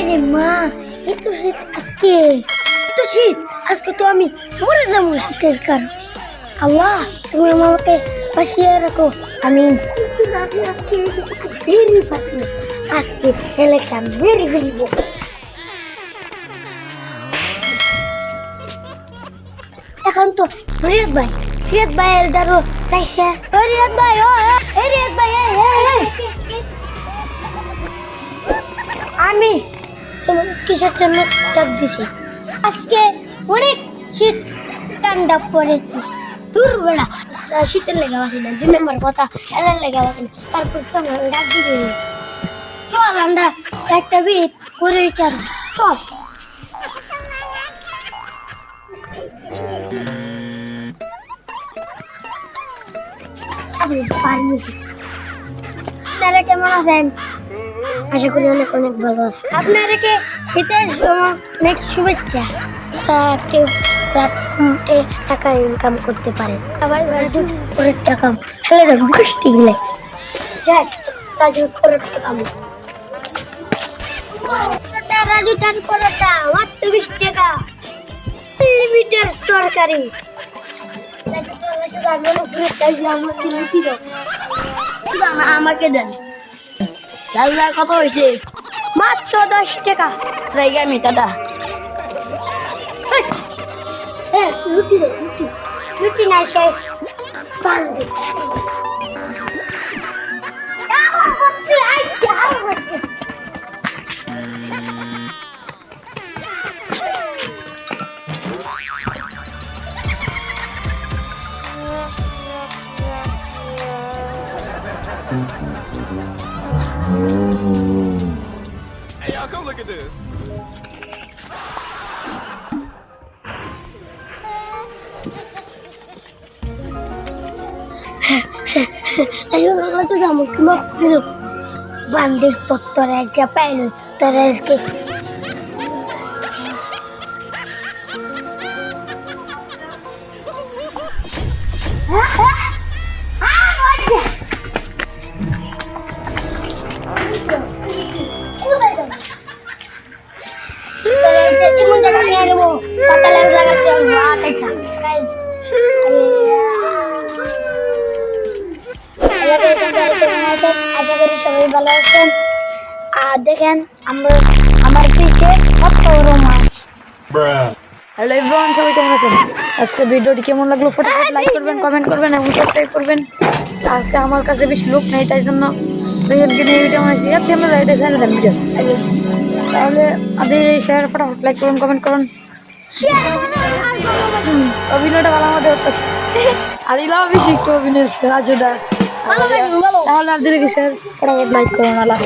রে মা, এত শীত আজকে, এত শীত আজকে তো আমি মরে যাবো শীতের কারণ। আল্লাহ তুমি আমাকে বাঁচিয়ে রাখো। আমি আজকে বেরিয়ে পারবো, আজকে এলাকা বেরিয়ে বেরিয়ে। এখন তো রিয়াদ ভাই এর দ্বারো চাইছে। ও রিয়াদ ভাই, রিয়াদ ভাই, আমি কিসের জন্য ডাক দিছি? আজকে অনেক শীত ঠান্ডা পড়েছে। দুর্বেলা শীতের লেগে বাসি না, 2 নম্বর কথা এলার লেগে বাসি না। তারপর তো ডাক দিবি, চল আমরা একটা বিট করে চল চল। আপনারা কেমন আছেন? আশা করি অনেক অনেক ভালো আছে। আপনাদেরকে শীতের সময় অনেক শুভেচ্ছা। একটি প্ল্যাটফর্মে টাকা ইনকাম করতে পারেন। সবাই ভালো করে টাকা ফেলে রাখবো গোষ্ঠী গেলে যাক কাজে করে টাকা রাজু টান করাটা মাত্র 20 টাকা লিমিটের তরকারি। আমাকে দেন। কত হয়েছে? মাত্র 10 টাকা। আমি দাদা রুটি রুটি রুটি নাই শেষ। Hey, y'all, come look at this. বান্দির পত্তর একটা পাইল তোরা আজকে আশা করি সবাই ভালো আছেন। আর দেখেন আমার পিঠে কত বড় মাছ। হ্যালো এভরিওয়ান, সবাই কেমন আছেন? আজকে ভিডিওটি কেমন লাগলো ফটাফট লাইক করবেন, কমেন্ট করবেন এবং সাবস্ক্রাইব করবেন। আজকে আমার কাছে বেশি লোক নেই, তাই জন্য দুজনকে নিয়ে ভিডিও বানাইছি। আপনি আমরা লাইটে চ্যানেল দেন ভিডিও তাহলে আপনি শেয়ার ফটাফট লাইক করুন, কমেন্ট করুন। অভিনয়টা ভালো আমাদের হচ্ছে আদিলা বেশি একটু অভিনয় রাজুদা। তাহলে আপনাদেরকে শেয়ার ফটাফট লাইক করুন। আল্লাহ।